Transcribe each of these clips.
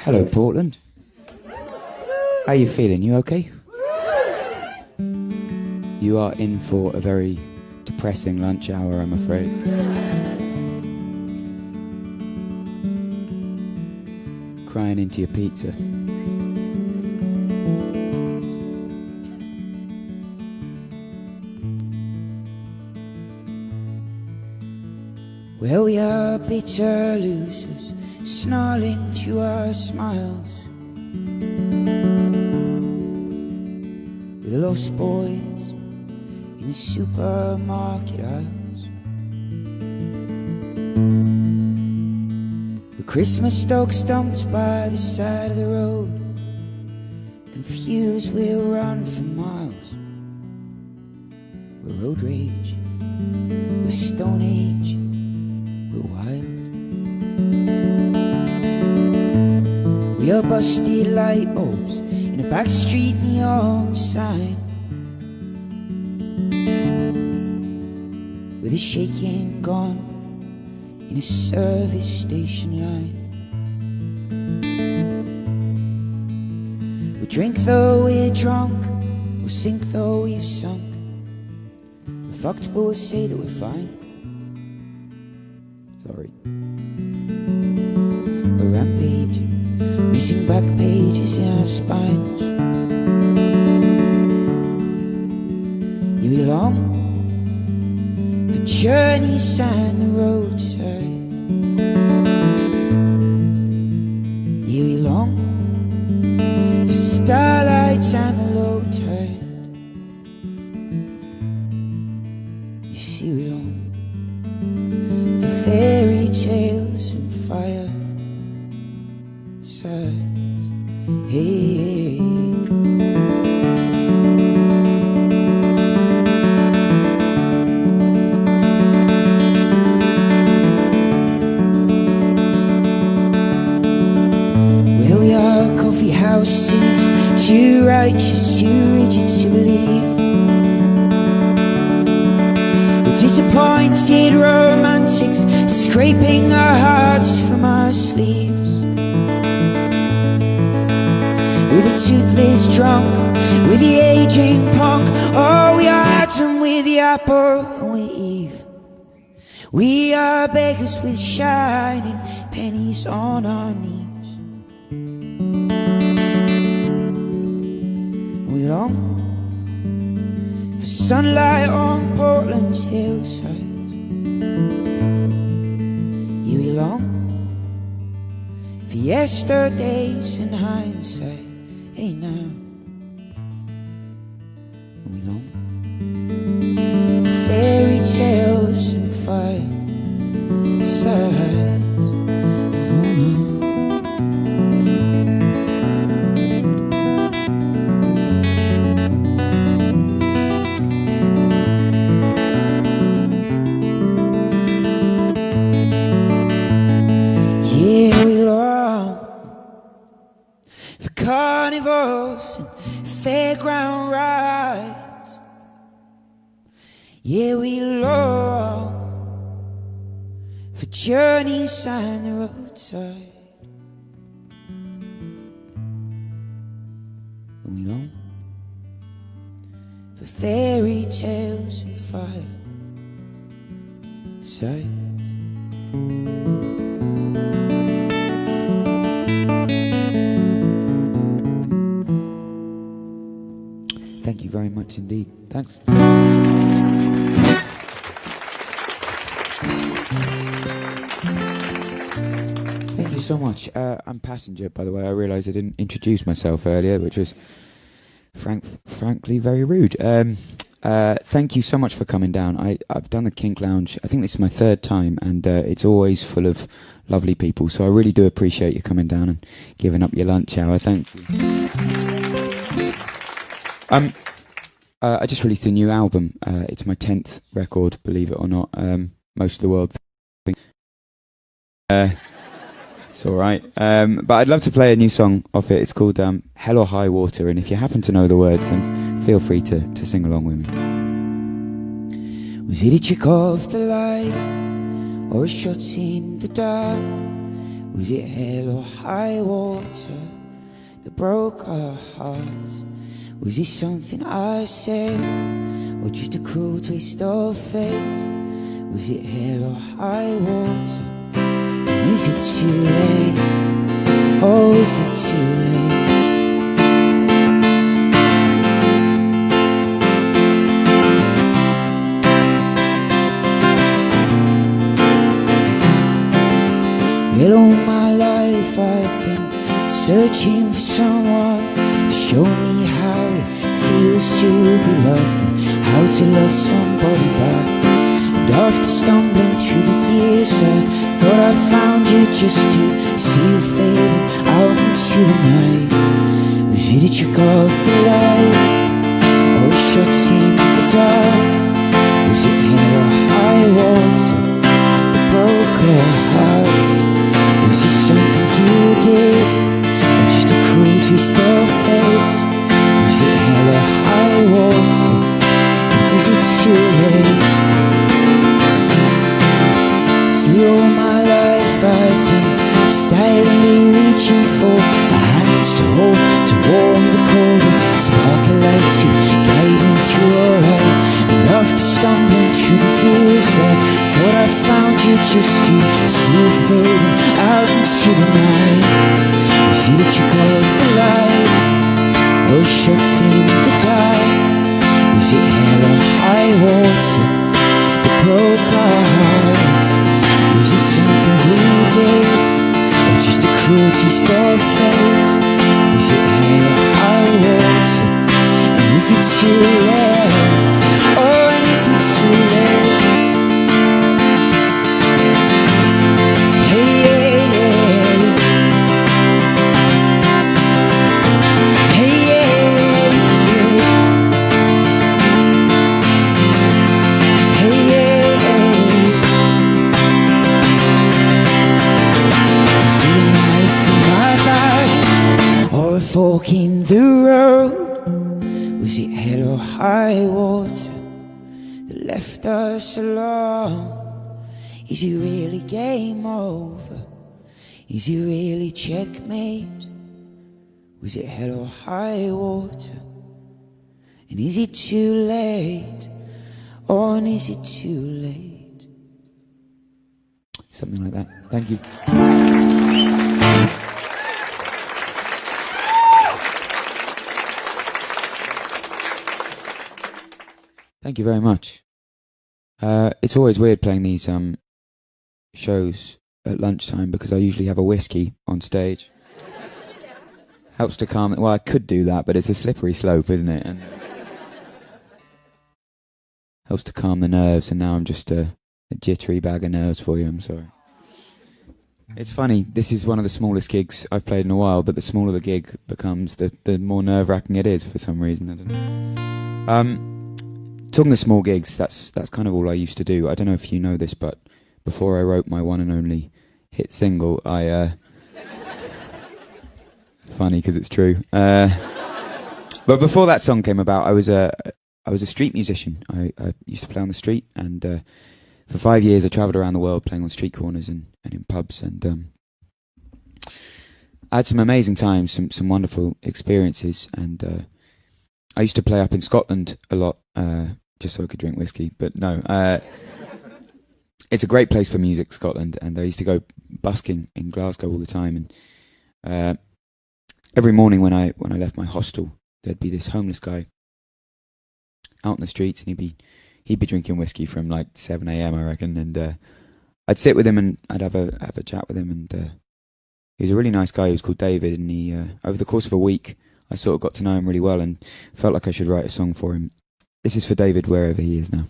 Hello, Portland. How you feeling? You okay? You are in for a very depressing lunch hour, I'm afraid. Crying into your pizza. Well, we are bitter losers, snarling through our smiles. We're the lost boys in the supermarket aisles. We're Christmas dogs dumped by the side of the road. Confused, we'll run for miles. We're road rage, we're Stone Age, we're wild. We are busted light bulbs in a backstreet neon sign, with a shaking gun in a service station line. We drink though we're drunk, we'll sink though we've sunk. We're fucked but we'll say that we're fine. Sorry. We're rampaging, missing back pages in our spines. You belong for journeys and the roadside. You belong for starlights and the low tide. You see, we long for fairy tales and fire sides. Hey, hey. Well, we are coffee house cynics, too righteous, too rigid to believe. We're disappointed romantics, scraping our hearts from our sleeves. With a toothless drunk, with the aging punk. Oh, we are Adam with the apple and we're Eve. We are beggars with shining pennies on our knees. We long for sunlight on Portland's hillsides. You belong for yesterdays and hindsight. Hey now, we long for fairy tales and firesides. Oh no. Yeah, we long for carnivals and fairground rides. Yeah, we long for journeys and the roadside. And we long for fairy tales and firesides. Thank you very much indeed. Thanks. Thank you so much. I'm Passenger, by the way. I realised I didn't introduce myself earlier, which was frankly very rude. Thank you so much for coming down. I've done the Kink Lounge. I think this is my third time, and it's always full of lovely people. So I really do appreciate you coming down and giving up your lunch hour. Thank you. I just released a new album. It's my 10th record, believe it or not. Most of the world think it's all right. But I'd love to play a new song off it. It's called Hell or High Water, and if you happen to know the words, then feel free to sing along with me. Was it a trick of the light or a shot in the dark? Was it hell or high water that broke our hearts? Was it something I said, or just a cruel twist of fate? Was it hell or high water? And is it too late? Oh, is it too late? Well, all my life I've been searching for someone to show me how it feels to be loved and how to love somebody back. And after stumbling through the years, I thought I found you just to see you fading out into the night. Was it a trick of the light, or a shot in the dark? Was it hell or high water that broke our hearts? Was it something you did, or just a cruel twist of fate? Was it hell or high water, and is it too late? See, all my life I've been silently reaching for a hand to hold, to warm the cold, and spark a light to guide me through all right. And after stumbling through the years, I thought I found you just to see you fading out into the night. Was it a trick of the light, or shots in the dark? Was it hell or high water that broke our hearts? Was it something we did, or just a cruel twist of fate? Was it hell or high water, and is it too late? Oh, and is it too late? Hey, yeah, yeah. Hey, yeah, yeah. Hey, yeah, yeah. Is it a knife in my back, or a fork in the road? Was it hell or high water that left us alone? Is it really game over? Is it really checkmate? Was it hell or high water? And is it too late? Or is it too late? Something like that. Thank you. Thank you very much. It's always weird playing these shows at lunchtime because I usually have a whiskey on stage. Helps to calm it. Well, I could do that, but it's a slippery slope, isn't it? And helps to calm the nerves, and now I'm just a jittery bag of nerves for you. I'm sorry. It's funny, this is one of the smallest gigs I've played in a while, but the smaller the gig becomes, the more nerve-wracking it is for some reason. I don't know. Talking of small gigs, that's kind of all I used to do. I don't know if you know this, but before I wrote my one and only hit single, funny because it's true. But before that song came about, I was a street musician. I used to play on the street, and for 5 years I travelled around the world playing on street corners and in pubs, and I had some amazing times, some wonderful experiences, and I used to play up in Scotland a lot, just so I could drink whiskey, but no. It's a great place for music, Scotland, and I used to go busking in Glasgow all the time, and every morning when I left my hostel, there'd be this homeless guy out in the streets, and he'd be drinking whiskey from like 7 a.m. I reckon, and I'd sit with him and I'd have a chat with him, and he was a really nice guy. He was called David, and he over the course of a week I sort of got to know him really well and felt like I should write a song for him. This is for David wherever he is now.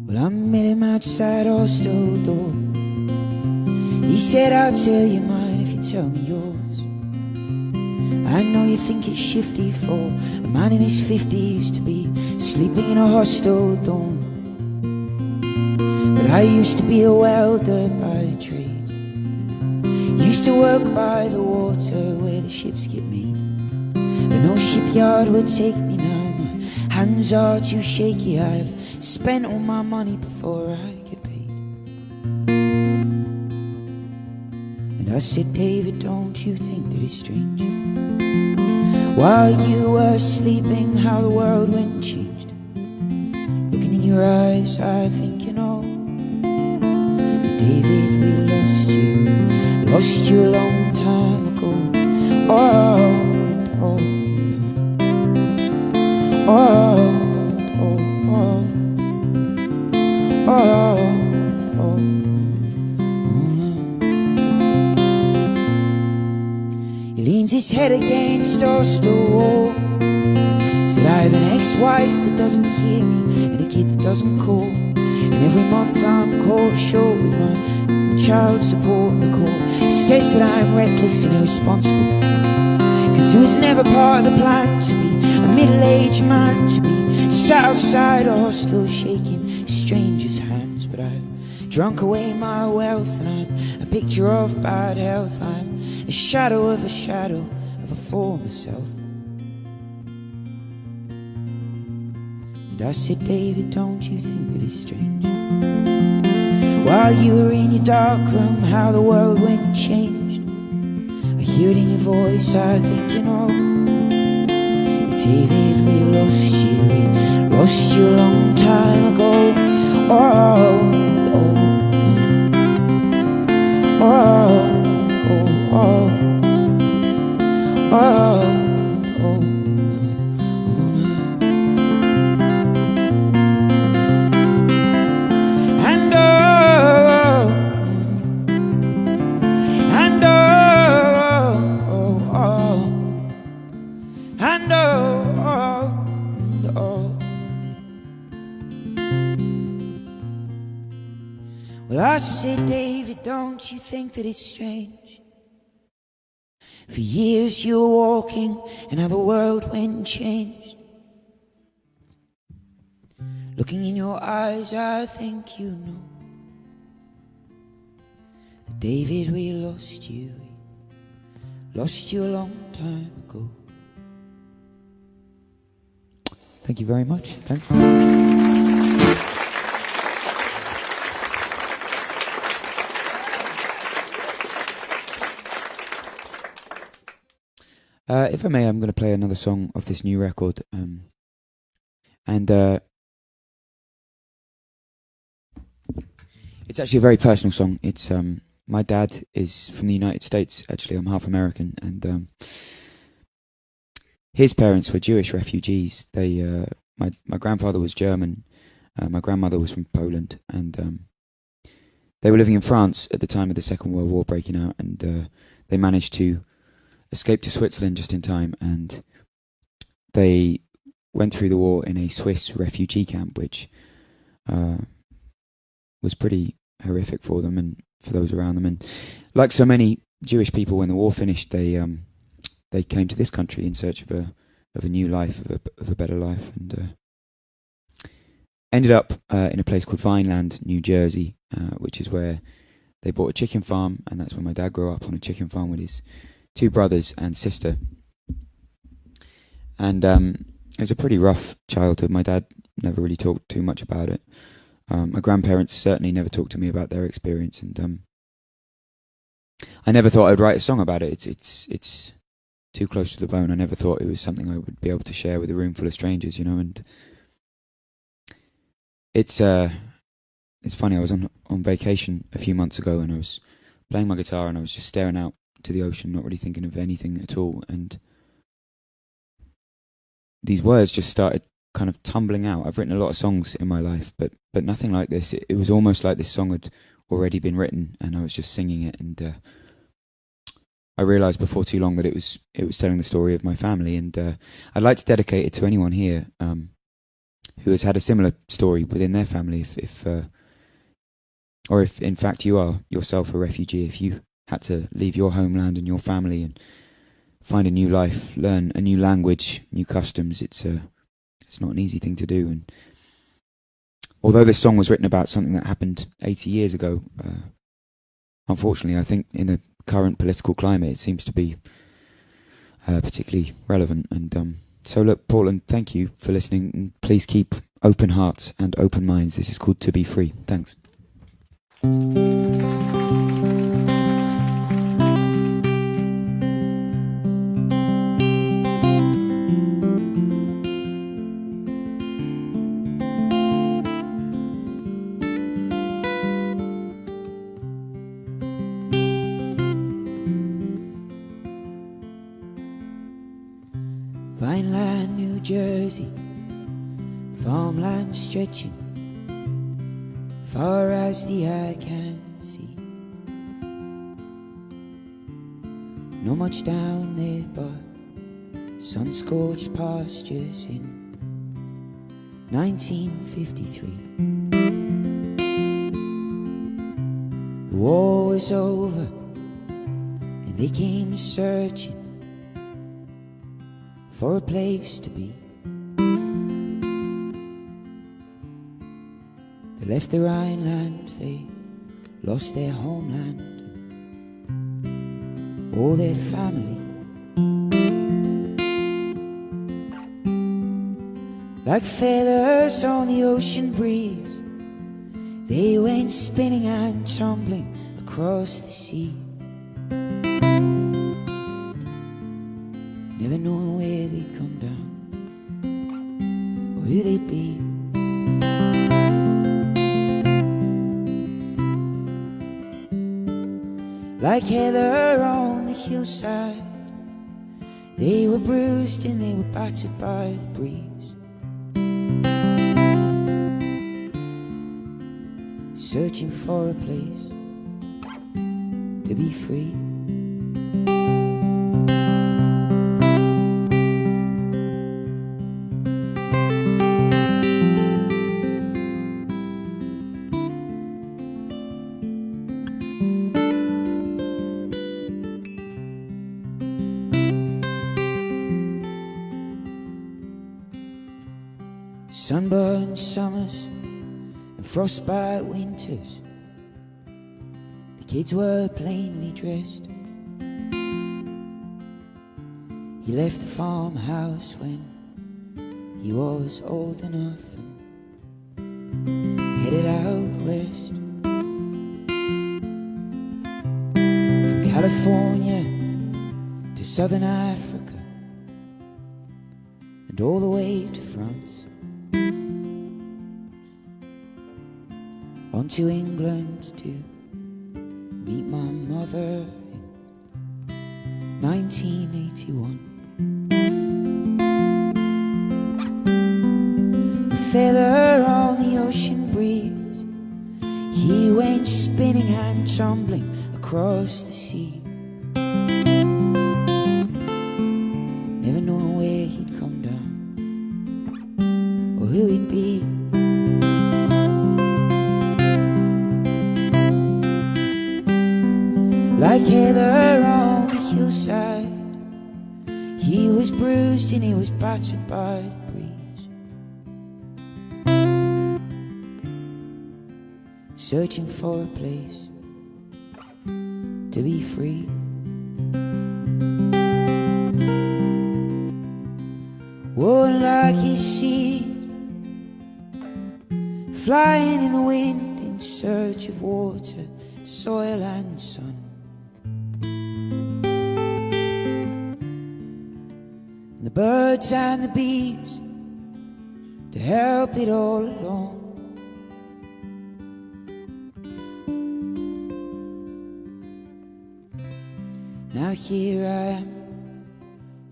Well, I met him outside hostel door. He said, I'll tell you mine if you tell me yours. I know you think it's shifty for a man in his 50s to be sleeping in a hostel dorm, but I used to be a welder by trade. Used used to work by the water where the ships get made, but no shipyard would take me now. My hands are too shaky. I've spent all my money before I get paid. And I said, David, don't you think that it's strange? While you were sleeping, how the world went and changed. Looking in your eyes, I think you know that, David, we lost you a long time ago. Oh, oh, oh, oh, oh, oh, oh, oh, no. He leans his head against us the wall. Said, I have an ex-wife that doesn't hear me, and a kid that doesn't call, and every month I'm caught short with my child support and a call. He says that I'm reckless and irresponsible, cause it was never part of the plan to be a middle-aged man, to be sat outside a hostel shaking strangers' hands. But I've drunk away my wealth, and I'm a picture of bad health. I'm a shadow of a former self. And I said, David, don't you think that it's strange? While you were in your dark room, how the world went and changed. I hear it in your voice, I think you know that, David, we lost you a long time ago. Oh, oh, oh, oh, oh, oh. Well, I said, David, don't you think that it's strange? For years you were walking, and how the world went and changed. Looking in your eyes, I think you know that, David, we lost you a long time ago. Thank you very much. Thanks. If I may, I'm going to play another song off this new record. It's actually a very personal song. It's my dad is from the United States. Actually, I'm half American, and his parents were Jewish refugees. They, my grandfather was German, my grandmother was from Poland, and they were living in France at the time of the Second World War breaking out, and they managed to escaped to Switzerland just in time, and they went through the war in a Swiss refugee camp, which was pretty horrific for them and for those around them. And like so many Jewish people, when the war finished, they came to this country in search of a new life, of a better life, and ended up in a place called Vineland, New Jersey, which is where they bought a chicken farm, and that's where my dad grew up, on a chicken farm with his 2 brothers and sister. And it was a pretty rough childhood. My dad never really talked too much about it. My grandparents certainly never talked to me about their experience, and I never thought I'd write a song about it. It's too close to the bone. I never thought it was something I would be able to share with a room full of strangers, you know. And it's funny. I was on vacation a few months ago, and I was playing my guitar, and I was just staring out to the ocean, not really thinking of anything at all, and these words just started kind of tumbling out. I've written a lot of songs in my life, but nothing like this. It was almost like this song had already been written, and I was just singing it, and I realised before too long that it was telling the story of my family, and I'd like to dedicate it to anyone here who has had a similar story within their family, or if in fact you are yourself a refugee, if you had to leave your homeland and your family and find a new life, learn a new language, new customs. It's not an easy thing to do. And although this song was written about something that happened 80 years ago, unfortunately, I think in the current political climate, it seems to be particularly relevant. And so look, Portland, thank you for listening, and please keep open hearts and open minds. This is called To Be Free. Thanks. Vineland, New Jersey, farmland stretching far as the eye can see. Not much down there but sun-scorched pastures in 1953. The war was over and they came searching for a place to be. They left the Rhineland, they lost their homeland, all their family. Like feathers on the ocean breeze, they went spinning and tumbling across the sea. Never knowing where they'd come down or who they'd be. Like heather on the hillside, they were bruised and they were battered by the breeze, searching for a place to be free. Sunburned summers and frostbite winters, the kids were plainly dressed. He left the farmhouse when he was old enough and headed out west. From California to southern Africa and all the way to France, on to England to meet my mother in 1981. A feather on the ocean breeze, he went spinning and tumbling across the sea. Never knowing where he'd come down or who he'd be. Like heather on the hillside, he was bruised and he was battered by the breeze, searching for a place to be free. Oh, like his seed, flying in the wind in search of water, soil and sun. And the birds and the bees to help it all along. Now here I am,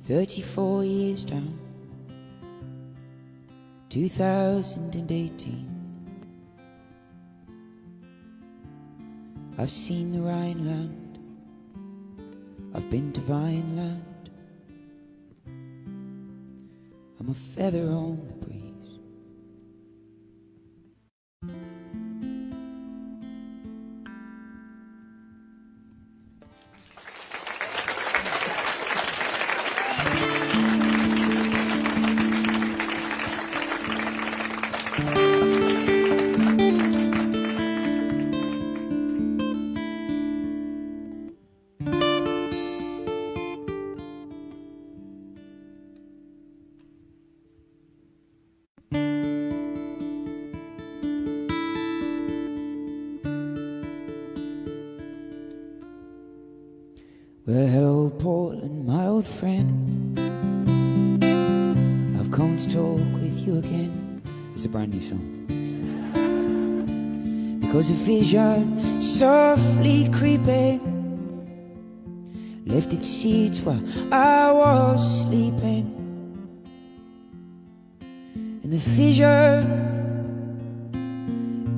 34 years down, 2018. I've seen the Rhineland, I've been to Vineland, I'm a feather on the breeze. Well, hello, Portland, my old friend. I've come to talk with you again. It's a brand new song. Because a vision softly creeping left its seeds while I was sleeping. And the vision,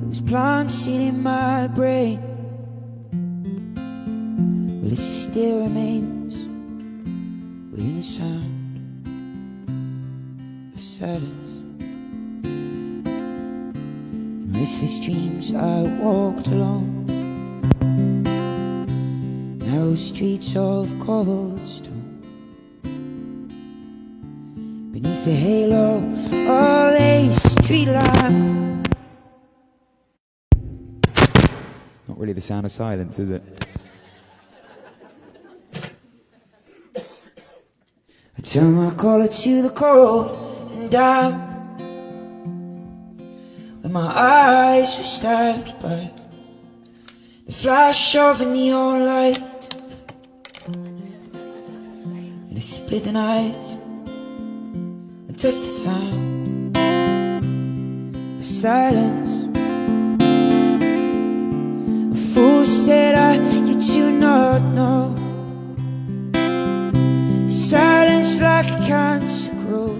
it was planted in my brain. Well, it still remains within the sound of silence. In restless dreams I walked alone narrow streets of cobblestone, beneath the halo of a street lamp. Not really the sound of silence, is it? I turned my collar to the cold and down, when my eyes were stabbed by the flash of a neon light, and I split the night and touched the sound of silence. A fool said you do not know. Silence like a cancer grows.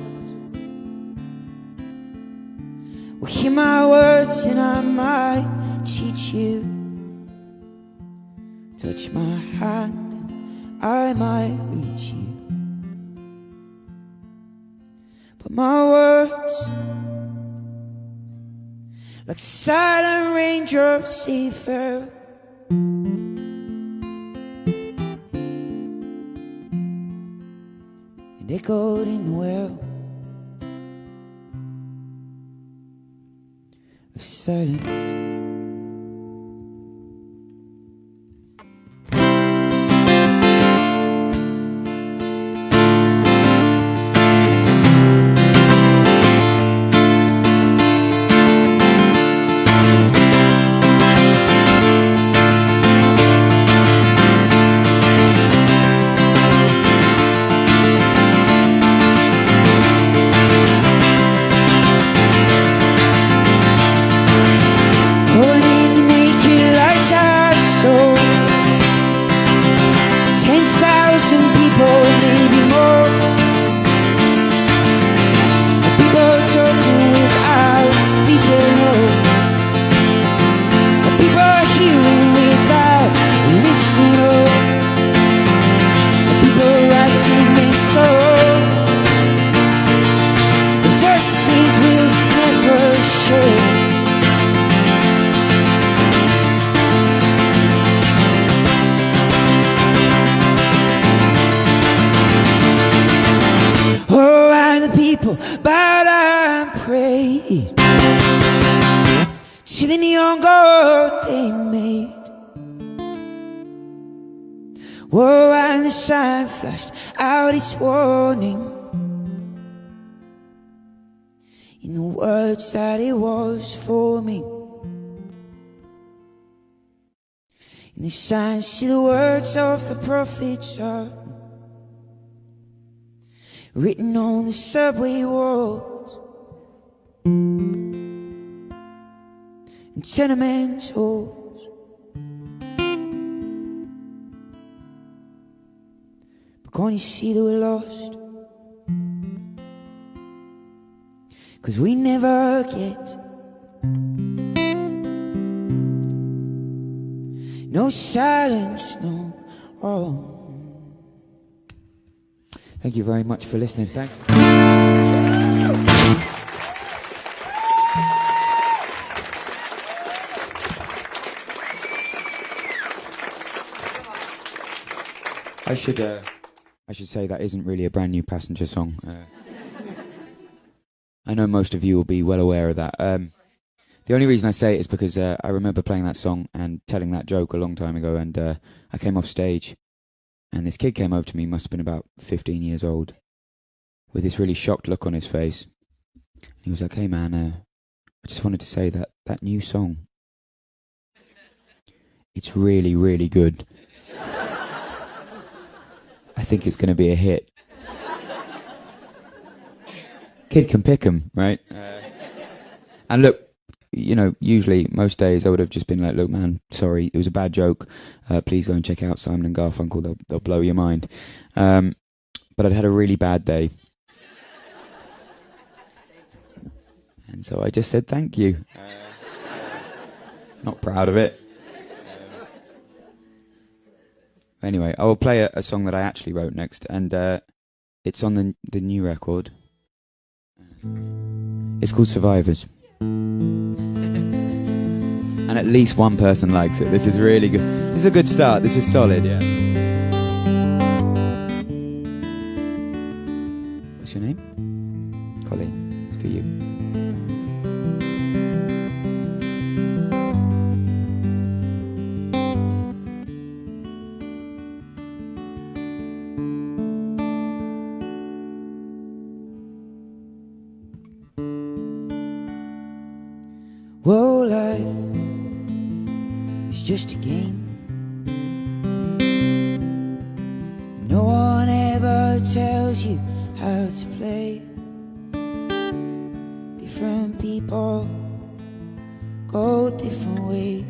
Well, hear my words and I might teach you. Touch my hand and I might reach you. But my words, like silent raindrops, they fell. And echoed in the well of silence. But I'm praying to the neon gold they made. Whoa, and the sign flashed out its warning in the words that it was forming. In the signs to the words of the prophets are written on the subway walls and tenement halls. But can't you see that we're lost? 'Cause we never get no silence, no. Oh. Thank you very much for listening. Thank I should say that isn't really a brand new Passenger song. I know most of you will be well aware of that. The only reason I say it is because I remember playing that song and telling that joke a long time ago, and I came off stage. And this kid came over to me, must have been about 15 years old, with this really shocked look on his face. He was like, "Hey man, I just wanted to say that that new song, it's really, really good." think it's going to be a hit. Kid can pick 'em, right? And look, you know, usually most days I would have just been like, look, man, sorry, it was a bad joke. Please go and check out Simon and Garfunkel. They'll blow your mind. But I'd had a really bad day. And so I just said thank you. Not proud of it. Anyway, I will play a song that I actually wrote next, and it's on the new record. It's called Survivors. And at least one person likes it. This is really good. This is a good start. This is solid, yeah. What's your name? Colleen. It's for you. Whoa, life is just a game. No one ever tells you how to play. Different people go different ways.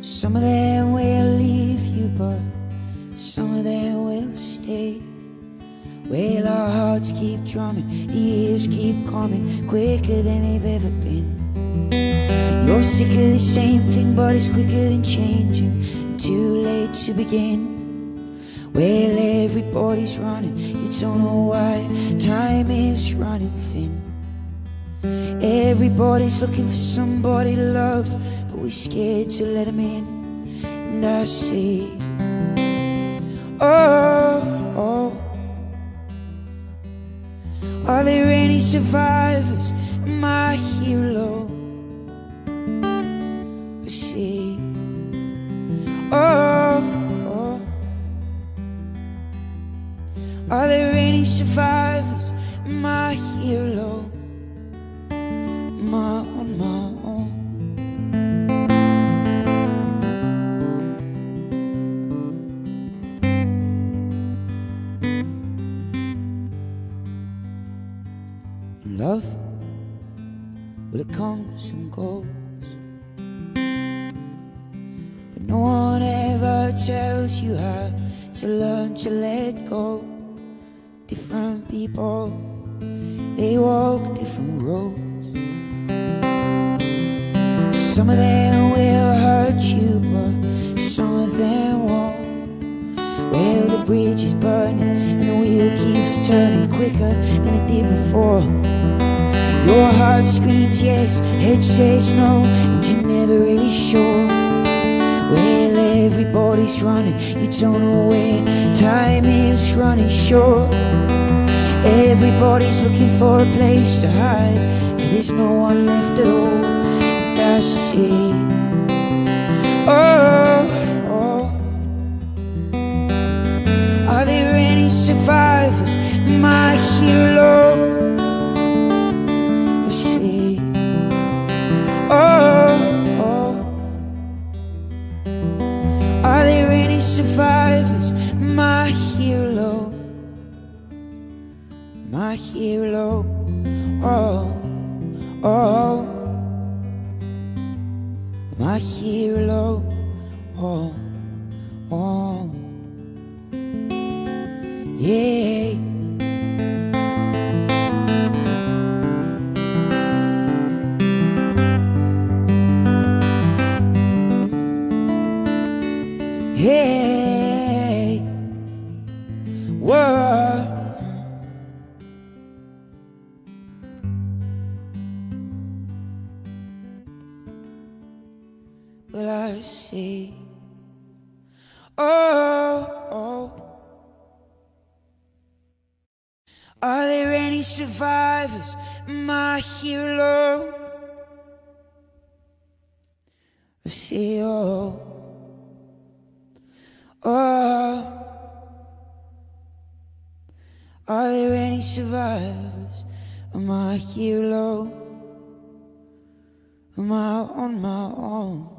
Some of them will leave you, but some of them will stay. Well, our hearts keep drumming, the years keep coming quicker than they've ever been. You're sick of the same thing, but it's quicker than changing, and too late to begin. Well, everybody's running, you don't know why, time is running thin. Everybody's looking for somebody to love, but we're scared to let them in. And I say, oh, oh, are there any survivors? Am I here alone? I say, oh, oh, are there any survivors? Am I here alone? Am I on my own? Love, well, it comes and goes, but no one ever tells you how to learn to let go. Different people, they walk different roads. Some of them will hurt you, but some of them won't. Well, the bridge is burning and the wheel keeps turning quicker than it did before. Your heart screams yes, head says no, and you're never really sure. Well, everybody's running, you don't know where, time is running short. Everybody's looking for a place to hide, so there's no one left at all. And I say, oh, oh, are there any survivors? Am I here alone? I say, oh, oh, are there any survivors? Am I here alone? Am I here alone? Oh, oh, am I here alone? Oh, oh, yeah. Hey, whoa. Well, I say, oh, oh, are there any survivors? Am I here alone? I say, oh, oh, are there any survivors? Am I here alone? Am I on my own?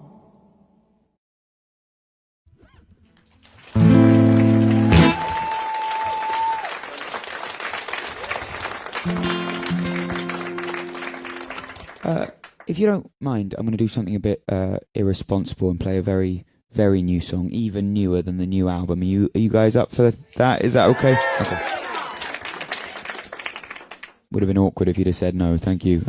if you don't mind, I'm going to do something a bit irresponsible and play a very, very new song, even newer than the new album. Are you guys up for that? Is that okay? Okay. Would have been awkward if you'd have said no. Thank you.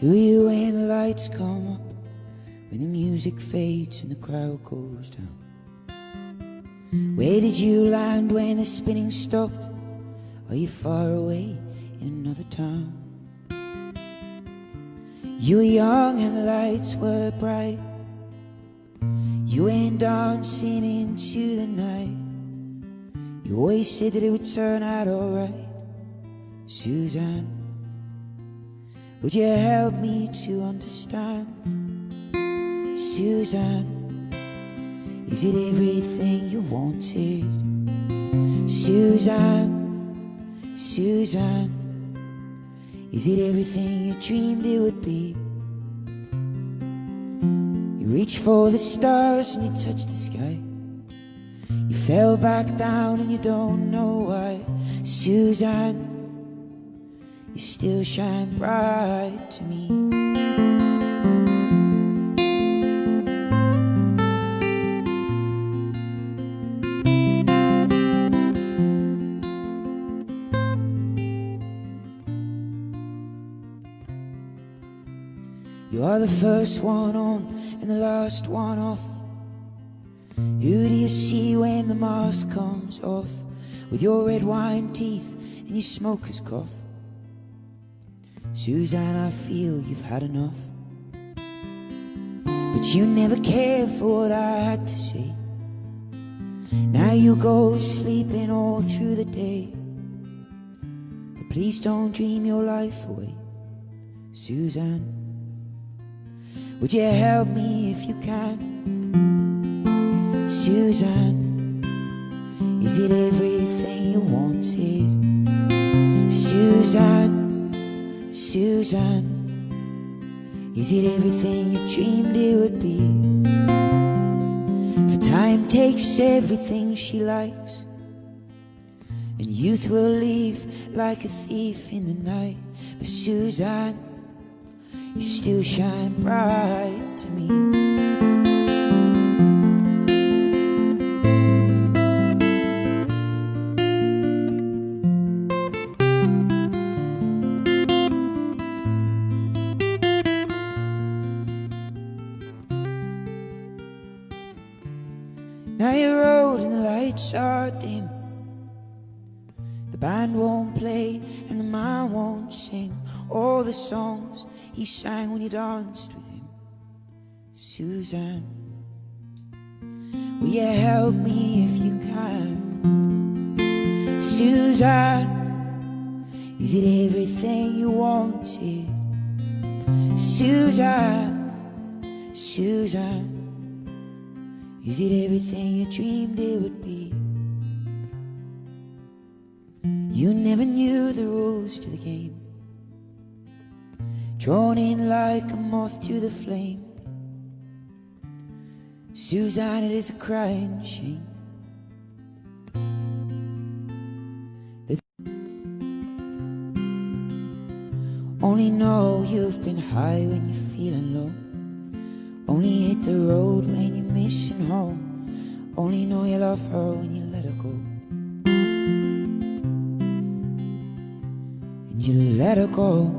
Who are you when the lights come up, when the music fades and the crowd goes down? Where did you land when the spinning stopped? Are you far away in another town? You were young and the lights were bright. You went dancing into the night. You always said that it would turn out alright. Suzanne, would you help me to understand? Suzanne, is it everything you wanted? Suzanne, Suzanne, is it everything you dreamed it would be? You reached for the stars and you touched the sky. You fell back down and you don't know why. Suzanne, you still shine bright to me. You are the first one on and the last one off. Who do you see when the mask comes off? With your red wine teeth and your smoker's cough. Suzanne, I feel you've had enough, but you never cared for what I had to say. Now you go sleeping all through the day, but please don't dream your life away. Suzanne, would you help me if you can? Suzanne, is it everything you wanted? Suzanne, Suzanne, is it everything you dreamed it would be? For time takes everything she likes, and youth will leave like a thief in the night. But Suzanne, you still shine bright to me. Now you're old and the lights are dim. The band won't play and the man won't sing all the songs he sang when you danced with him. Suzanne, will you help me if you can? Suzanne, is it everything you wanted? Suzanne, Suzanne, is it everything you dreamed it would be? You never knew the rules to the game, drawn in like a moth to the flame. Suzanne, it is a crying shame that only know you've been high when you're feeling low. Only hit the road when you're missing home. Only know you love her when you let her go. And you let her go.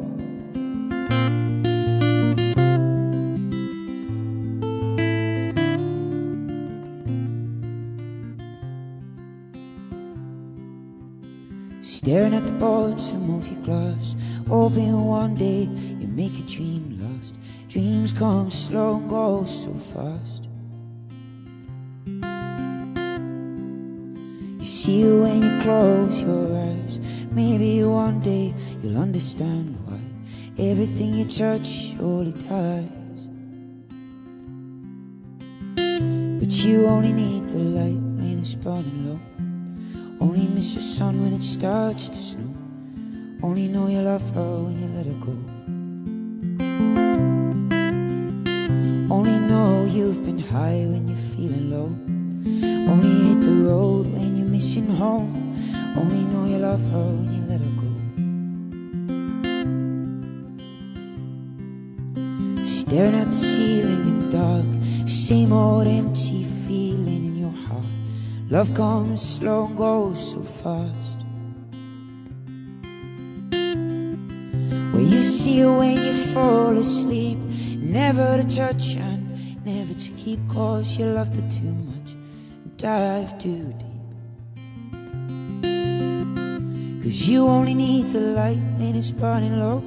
Staring at the bottom of your glass, hoping one day you make a dream last. Dreams come slow and go so fast. You see it when you close your eyes. Maybe one day you'll understand why Everything you touch surely dies. But you only need the light when it's burning low. Only miss the sun when it starts to snow. Only know you love her when you let her go. Only know you've been high when you're feeling low. Only hit the road when you're missing home. Only know you love her when you let her go. Staring at the ceiling in the dark, same old empty feeling in your heart. Love comes slow and goes so fast. Well, you see her when you fall asleep, never to touch and never to keep, 'cause you loved her too much and dive too deep. 'Cause you only need the light when it's burning low.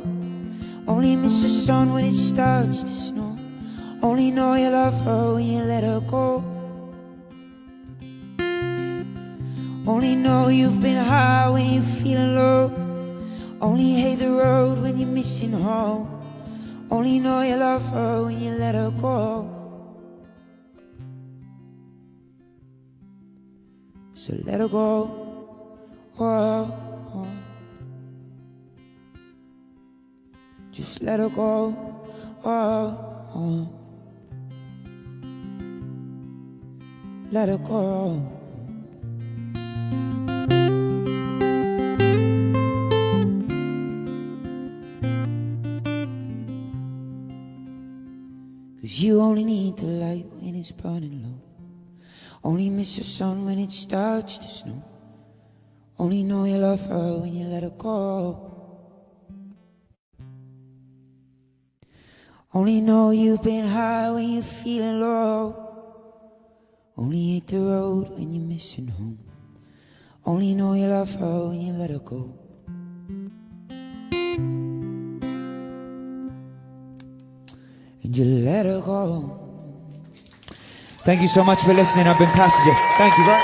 Only miss the sun when it starts to snow. Only know you love her when you let her go. Only know you've been high when you're feeling low. Only hate the road when you're missing home. Only know you love her when you let her go. So let her go. Oh, oh. Just let her go. Oh, oh. Let her go. 'Cause you only need the light when it's burning low. Only miss the sun when it starts to snow. Only know you love her when you let her go. Only know you've been high when you're feeling low. Only hate the road when you're missing home. Only know you love her when you let her go. And you let her go. Thank you so much for listening. I've been Passenger. Thank you, bro.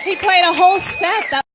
He played a whole set.